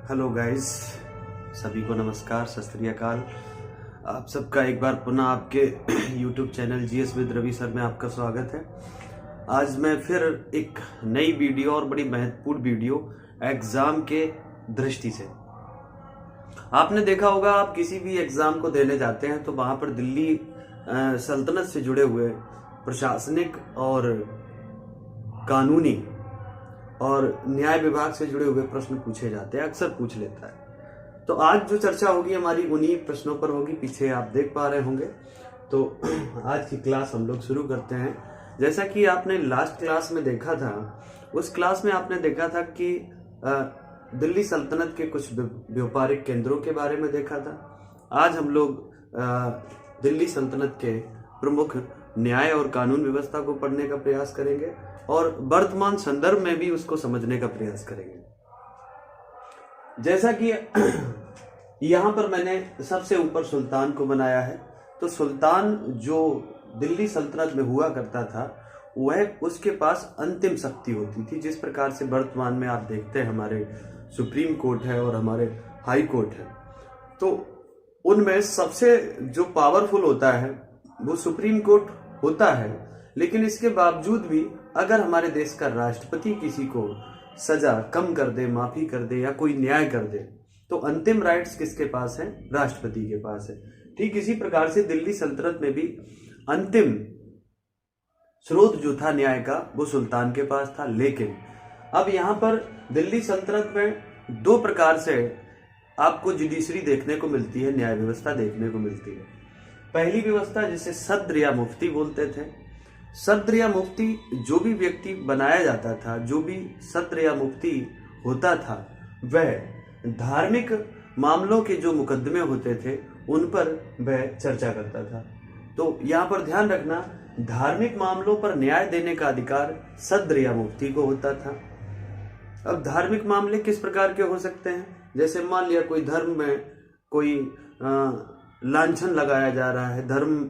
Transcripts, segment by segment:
Hello guys, सभी को नमस्कार, सत श्री अकाल। आप सबका एक बार पुनः आपके YouTube channel GS with Ravi sir में आपका स्वागत है। आज मैं फिर एक नई वीडियो और बड़ी महत्वपूर्ण वीडियो एग्जाम के दृष्टि से। आपने देखा होगा, आप किसी भी एग्जाम को देने जाते हैं तो वहां पर दिल्ली सल्तनत से जुड़े हुए प्रशासनिक और कानूनी और न्याय विभाग से जुड़े हुए प्रश्न पूछे जाते हैं, अक्सर पूछ लेता है। तो आज जो चर्चा होगी हमारी उन्हीं प्रश्नों पर होगी। पीछे आप देख पा रहे होंगे। तो आज की क्लास हम लोग शुरू करते हैं। जैसा कि आपने लास्ट क्लास में देखा था, उस क्लास में आपने देखा था कि दिल्ली सल्तनत के कुछ व्यापारिक केंद्रों के बारे में देखा था। आज हम लोग दिल्ली सल्तनत के प्रमुख न्याय और कानून व्यवस्था को पढ़ने का प्रयास करेंगे और वर्तमान संदर्भ में भी उसको समझने का प्रयास करेंगे। जैसा कि यहां पर मैंने सबसे ऊपर सुल्तान को बनाया है, तो सुल्तान जो दिल्ली सल्तनत में हुआ करता था वह उसके पास अंतिम शक्ति होती थी। जिस प्रकार से वर्तमान में आप देखते हैं हमारे सुप्रीम कोर्ट है और हमारे हाई कोर्ट है, तो उनमें सबसे जो पावरफुल होता है वो सुप्रीम कोर्ट होता है। लेकिन इसके बावजूद भी अगर हमारे देश का राष्ट्रपति किसी को सजा कम कर दे, माफी कर दे या कोई न्याय कर दे, तो अंतिम राइट्स किसके पास है? राष्ट्रपति के पास है। ठीक इसी प्रकार से दिल्ली सल्तनत में भी अंतिम स्रोत जो था न्याय का वो सुल्तान के पास था। लेकिन अब यहाँ पर दिल्ली सल्तनत में दो प्रकार से आपको जुडिशरी देखने को मिलती है, न्याय व्यवस्था देखने को मिलती है। पहली व्यवस्था जिसे सद्र या मुफ्ती बोलते थे। सद्र या मुफ्ती जो भी व्यक्ति बनाया जाता था, जो भी सद्र या मुफ्ती होता था, वह धार्मिक मामलों के जो मुकदमे होते थे उन पर वह चर्चा करता था। तो यहाँ पर ध्यान रखना, धार्मिक मामलों पर न्याय देने का अधिकार सद्र या मुफ्ती को होता था। अब धार्मिक मामले किस प्रकार के हो सकते हैं? जैसे मान लिया कोई धर्म में कोई लांछन लगाया जा रहा है, धर्म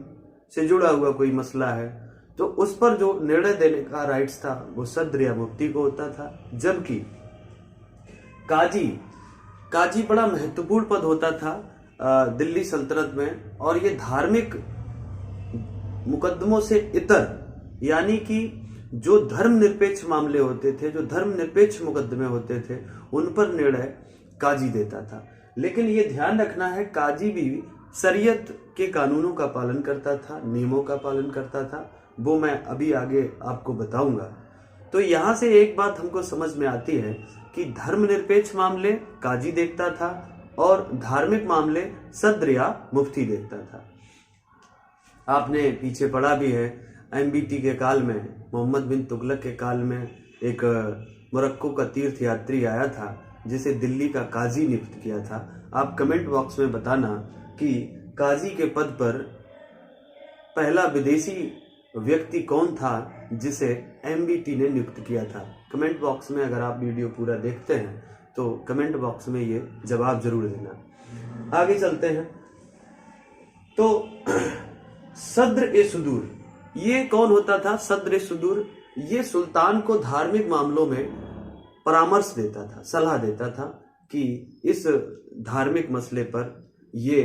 से जुड़ा हुआ कोई मसला है, तो उस पर जो निर्णय देने का राइट्स था वो सद्र या मुफ्ती को होता था। जबकि काजी बड़ा महत्वपूर्ण पद होता था दिल्ली सल्तनत में, और ये धार्मिक मुकदमों से इतर, यानी कि जो धर्मनिरपेक्ष मामले होते थे, जो धर्मनिरपेक्ष मुकदमे होते थे, उन पर निर्णय काजी देता था। लेकिन ये ध्यान रखना है, काजी भी शरीयत के कानूनों का पालन करता था, नियमों का पालन करता था। वो मैं अभी आगे आपको बताऊंगा। तो यहां से एक बात हमको समझ में आती है कि धर्मनिरपेक्ष मामले काजी देखता था और धार्मिक मामले सद्र या मुफ्ती देखता था। आपने पीछे पढ़ा भी है, एमबीटी के काल में, मोहम्मद बिन तुगलक के काल में एक मोरक्को का तीर्थ यात्री आया था जिसे दिल्ली का काजी नियुक्त किया था। आप कमेंट बॉक्स में बताना कि काजी के पद पर पहला विदेशी व्यक्ति कौन था जिसे एमबीटी ने नियुक्त किया था। कमेंट बॉक्स में अगर आप वीडियो पूरा देखते हैं तो कमेंट बॉक्स में ये जवाब जरूर देना। आगे चलते हैं। तो सद्र ए सुदूर, ये कौन होता था? सद्र ए सुदूर ये सुल्तान को धार्मिक मामलों में परामर्श देता था, सलाह देता था कि इस धार्मिक मसले पर ये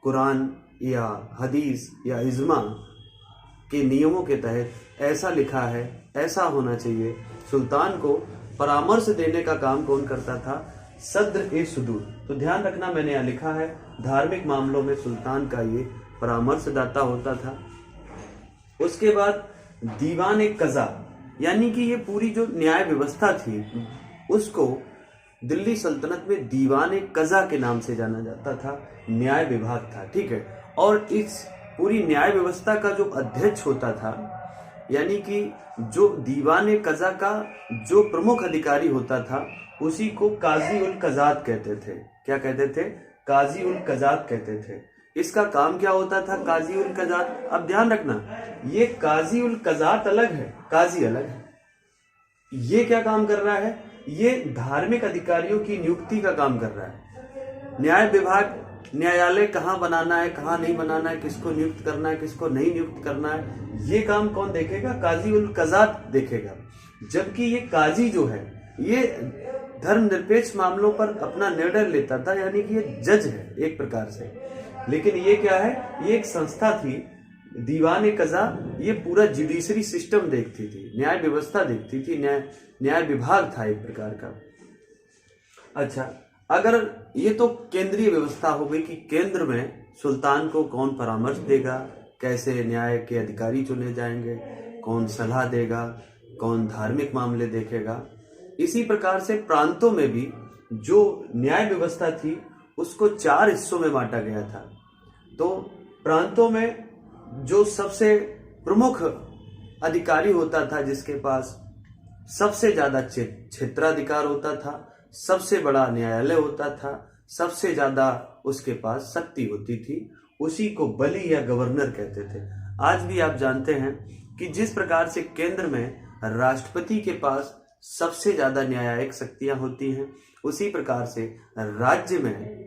कुरान या हदीस या इज्मा के नियमों के तहत ऐसा लिखा है, ऐसा होना चाहिए। सुल्तान को परामर्श देने का काम कौन करता था? सद्र ए सुदूर। तो ध्यान रखना, मैंने यहाँ लिखा है धार्मिक मामलों में सुल्तान का ये परामर्शदाता होता था। उसके बाद दीवान ए कज़ा, यानी कि ये पूरी जो न्याय व्यवस्था थी उसको दिल्ली सल्तनत में दीवान ए कज़ा के नाम से जाना जाता था, न्याय विभाग था। ठीक है। और इस पूरी न्याय व्यवस्था का जो अध्यक्ष होता था, यानी कि जो दीवान ए कज़ा का जो प्रमुख अधिकारी होता था, उसी को काजी उल कज़ात कहते थे। क्या कहते थे? काजी उल कज़ात कहते थे। इसका काम क्या होता था काजी उल कज़ात? अब ध्यान रखना, ये काजी उल कज़ात अलग है, काजी अलग है। ये क्या काम कर रहा है? ये धार्मिक अधिकारियों की नियुक्ति का काम कर रहा है। न्याय विभाग, न्यायालय कहाँ बनाना है, कहाँ नहीं बनाना है, किसको नियुक्त करना है, किसको नहीं नियुक्त करना है, ये काम कौन देखेगा? काजी उल कज़ात देखेगा। जबकि ये काजी जो है ये धर्मनिरपेक्ष मामलों पर अपना निर्णय लेता था, यानी कि ये जज है एक प्रकार से। लेकिन ये क्या है, ये एक संस्था थी, दीवान कज़ा, ये पूरा जुडिशरी सिस्टम देखती थी, न्याय व्यवस्था देखती थी, न्याय विभाग था एक प्रकार का। अच्छा, अगर ये तो केंद्रीय व्यवस्था हो गई कि केंद्र में सुल्तान को कौन परामर्श देगा, कैसे न्याय के अधिकारी चुने जाएंगे, कौन सलाह देगा, कौन धार्मिक मामले देखेगा। इसी प्रकार से प्रांतों में भी जो न्याय व्यवस्था थी उसको 4 हिस्सों में बांटा गया था। तो प्रांतों में जो सबसे प्रमुख अधिकारी होता था, जिसके पास सबसे ज्यादा क्षेत्राधिकार होता था, सबसे बड़ा न्यायालय होता था, सबसे ज्यादा उसके पास शक्ति होती थी, उसी को बली या गवर्नर कहते थे। आज भी आप जानते हैं कि जिस प्रकार से केंद्र में राष्ट्रपति के पास सबसे ज्यादा न्यायिक शक्तियां होती हैं, उसी प्रकार से राज्य में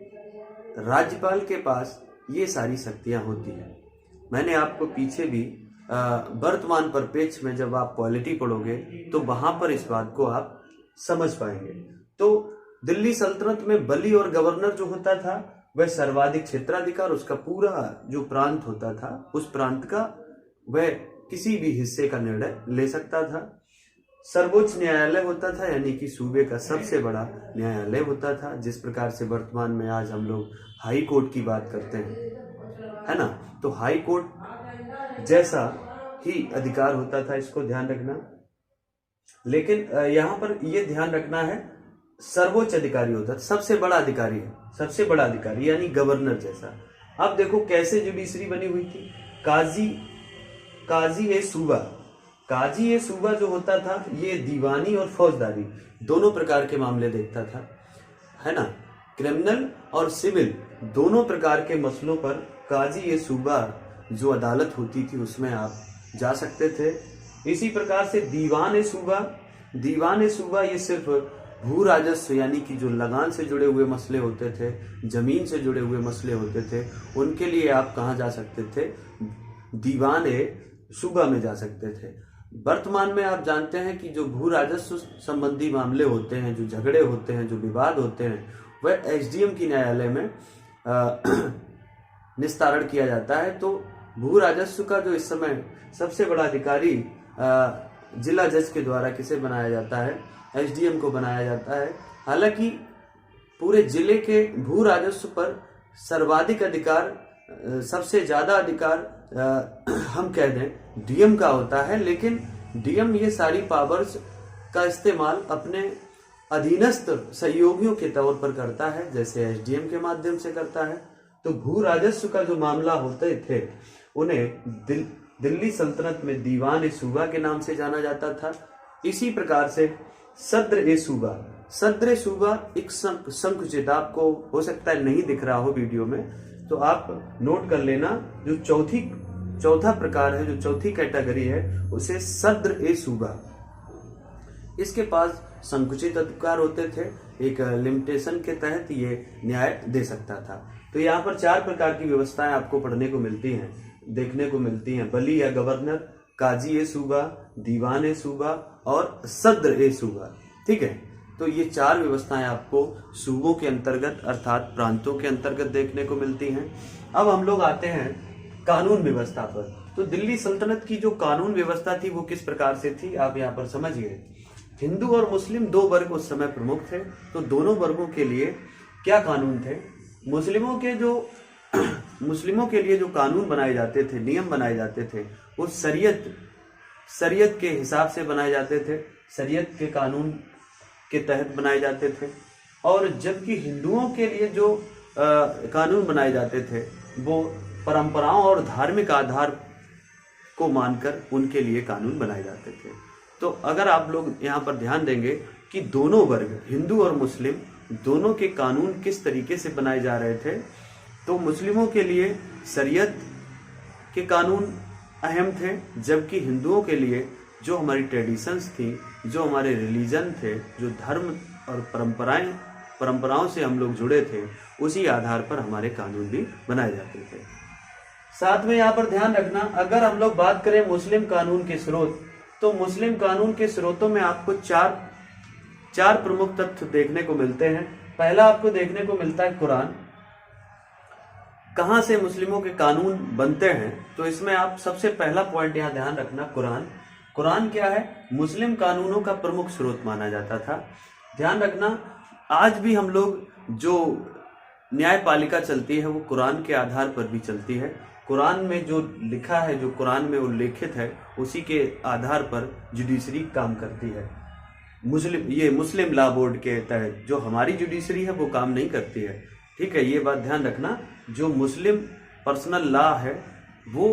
राज्यपाल के पास ये सारी शक्तियां होती हैं। मैंने आपको पीछे भी वर्तमान परिप्रेक्ष्य में जब आप पॉलिटी पढ़ोगे तो वहां पर इस बात को आप समझ पाएंगे। तो दिल्ली सल्तनत में बली और गवर्नर जो होता था वह सर्वाधिक क्षेत्राधिकार, उसका पूरा जो प्रांत होता था उस प्रांत का वह किसी भी हिस्से का निर्णय ले सकता था। सर्वोच्च न्यायालय होता था, यानी कि सूबे का सबसे बड़ा न्यायालय होता था। जिस प्रकार से वर्तमान में आज हम लोग हाई कोर्ट की बात करते हैं, है ना, तो हाई कोर्ट जैसा ही अधिकार होता था, इसको ध्यान रखना। लेकिन यहाँ पर यह ध्यान रखना है, सर्वोच्च अधिकारी होता था, सबसे बड़ा अधिकारी है, सबसे बड़ा अधिकारी यानी गवर्नर जैसा। अब देखो कैसे जुडिशरी बनी हुई थी। काजी ए सूबा जो होता था ये दीवानी और फौजदारी दोनों प्रकार के मामले देखता था, है ना। क्रिमिनल और सिविल दोनों प्रकार के मसलों पर काजी ए सूबा जो अदालत होती थी उसमें आप जा सकते थे। इसी प्रकार से दीवान ए सूबा ये सिर्फ भू राजस्व यानी कि जो लगान से जुड़े हुए मसले होते थे, जमीन से जुड़े हुए मसले होते थे, उनके लिए आप कहाँ जा सकते थे, दीवान ए सूबा में जा सकते थे। वर्तमान में आप जानते हैं कि जो भू राजस्व संबंधी मामले होते हैं, जो झगड़े होते हैं, जो विवाद होते हैं, वह एसडीएम की न्यायालय में निस्तारण किया जाता है। तो भू राजस्व का जो इस समय सबसे बड़ा अधिकारी जिला जज के द्वारा किसे बनाया जाता है, एसडीएम को बनाया जाता है। हालांकि पूरे जिले के भू राजस्व पर सर्वाधिक अधिकार, सबसे ज्यादा अधिकार हम कह दें डीएम का होता है, लेकिन डीएम ये सारी पावर्स का इस्तेमाल अपने अधीनस्थ सहयोगियों के तौर पर करता है, जैसे एसडीएम के माध्यम से करता है। तो भू राजस्व का जो मामला होते थे उन्हें दिल्ली सल्तनत में दीवान ए सूबा के नाम से जाना जाता था। इसी प्रकार से सद्र ए सूबा एक संकुचित, आपको हो सकता है नहीं दिख रहा हो वीडियो में, तो आप नोट कर लेना। जो चौथा प्रकार है, जो चौथी कैटेगरी है, उसे सद्र ए सूबा, इसके पास संकुचित अधिकार होते थे, एक लिमिटेशन के तहत ये न्याय दे सकता था। तो यहाँ पर 4 प्रकार की व्यवस्थाएं आपको पढ़ने को मिलती हैं, देखने को मिलती हैं। बली या गवर्नर, काजी ए सूबा, दीवान ए सूबा और सद्र ए सूबा। ठीक है, तो ये 4 व्यवस्थाएं आपको सूबों के अंतर्गत अर्थात प्रांतों के अंतर्गत देखने को मिलती हैं। अब हम लोग आते हैं कानून व्यवस्था पर। तो दिल्ली सल्तनत की जो कानून व्यवस्था थी वो किस प्रकार से थी, आप यहाँ पर समझ गए। हिंदू और मुस्लिम 2 वर्ग उस समय प्रमुख थे। तो दोनों वर्गों के लिए क्या कानून थे, मुस्लिमों के लिए जो कानून बनाए जाते थे, नियम बनाए जाते थे, वो शरीयत के हिसाब से बनाए जाते थे, शरीयत के कानून के तहत बनाए जाते थे। और जबकि हिंदुओं के लिए जो कानून बनाए जाते थे वो परंपराओं और धार्मिक आधार को मानकर उनके लिए कानून बनाए जाते थे। तो अगर आप लोग यहाँ पर ध्यान देंगे कि दोनों वर्ग, हिंदू और मुस्लिम, दोनों के कानून किस तरीके से बनाए जा रहे थे, तो मुस्लिमों के लिए शरीयत के कानून अहम थे, जबकि हिंदुओं के लिए जो हमारी ट्रेडिशंस थी, जो हमारे रिलीजन थे, जो धर्म और परंपराओं से हम लोग जुड़े थे, उसी आधार पर हमारे कानून भी बनाए जाते थे। साथ में यहाँ पर ध्यान रखना, अगर हम लोग बात करें मुस्लिम कानून के स्रोत, तो मुस्लिम कानून के स्रोतों में आपको 4 प्रमुख तथ्य देखने को मिलते हैं। पहला आपको देखने को मिलता है कुरान। कहां से मुस्लिमों के कानून बनते हैं, तो इसमें आप सबसे पहला पॉइंट यहां ध्यान रखना, कुरान। कुरान क्या है? मुस्लिम कानूनों का प्रमुख स्रोत माना जाता था। ध्यान रखना, आज भी हम लोग जो न्यायपालिका चलती है वो कुरान के आधार पर भी चलती है। कुरान में जो लिखा है, जो कुरान में उल्लेखित है, उसी के आधार पर जुडिशरी काम करती है। मुस्लिम लॉ बोर्ड के तहत जो हमारी जुडिशरी है वो काम नहीं करती है। ठीक है, ये बात ध्यान रखना। जो मुस्लिम पर्सनल लॉ है वो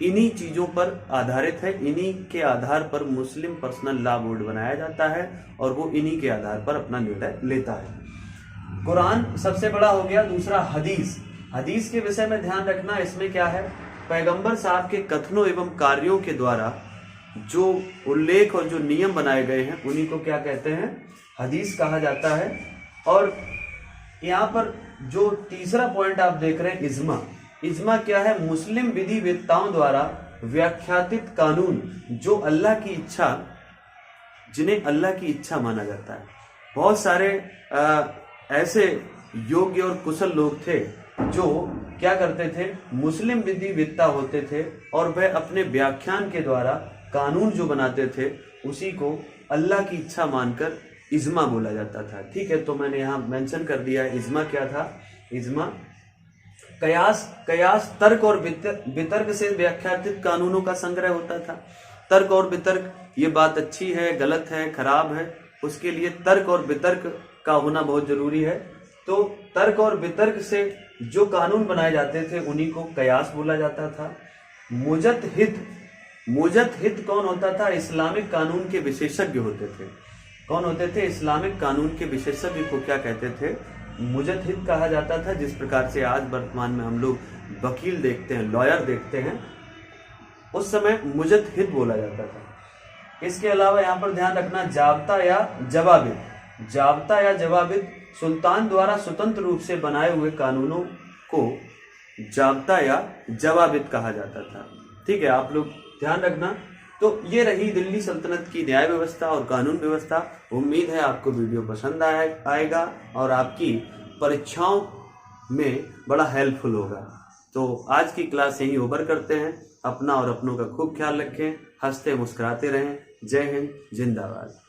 इन्हीं चीजों पर आधारित है, इन्हीं के आधार पर मुस्लिम पर्सनल लॉ बोर्ड बनाया जाता है और वो इन्हीं के आधार पर अपना निर्णय लेता है। कुरान सबसे बड़ा हो गया। दूसरा हदीस। हदीस के विषय में ध्यान रखना, इसमें क्या है? पैगंबर साहब के कथनों एवं कार्यों के द्वारा जो उल्लेख और जो नियम बनाए गए हैं उन्हीं को क्या कहते हैं? हदीस कहा जाता है। और यहाँ पर जो तीसरा पॉइंट आप देख रहे हैं, इज्मा। इज्मा क्या है? मुस्लिम विधि वेत्ताओं द्वारा व्याख्यातित कानून, जो अल्लाह की इच्छा, जिन्हें अल्लाह की इच्छा माना जाता है। बहुत सारे ऐसे योग्य और कुशल लोग थे जो क्या करते थे? मुस्लिम विधि वेत्ता होते थे और वह अपने व्याख्यान के द्वारा कानून जो बनाते थे उसी को अल्लाह की इच्छा मानकर इज्मा बोला जाता था। ठीक है, तो मैंने यहाँ मेंशन कर दिया है इज्मा क्या था। इज्मा कयास तर्क और वितर्क से व्याख्यातित कानूनों का संग्रह होता था। तर्क और वितर्क, ये बात अच्छी है, गलत है, खराब है, उसके लिए तर्क और वितर्क का होना बहुत जरूरी है। तो तर्क और वितर्क से जो कानून बनाए जाते थे उन्हीं को कयास बोला जाता था। मुजतहिद कौन होता था? इस्लामिक कानून के विशेषज्ञ होते थे। कौन होते थे? इस्लामिक कानून के विशेषज्ञ को क्या कहते थे? मुजतहिद कहा जाता था। जिस प्रकार से आज वर्तमान में हम लोग वकील देखते हैं, लॉयर देखते हैं, उस समय मुजतहिद बोला जाता था। इसके अलावा यहाँ पर ध्यान रखना, जाब्ता या जवाबित। जाब्ता या जवाबित सुल्तान द्वारा स्वतंत्र रूप से बनाए हुए कानूनों को जाब्ता या जवाबित कहा जाता था। ठीक है, आप लोग ध्यान रखना। तो ये रही दिल्ली सल्तनत की न्याय व्यवस्था और कानून व्यवस्था। उम्मीद है आपको वीडियो पसंद आएगा और आपकी परीक्षाओं में बड़ा हेल्पफुल होगा। तो आज की क्लास यहीं ओवर करते हैं। अपना और अपनों का खूब ख्याल रखें, हंसते मुस्कुराते रहें। जय हिंद, जिंदाबाद।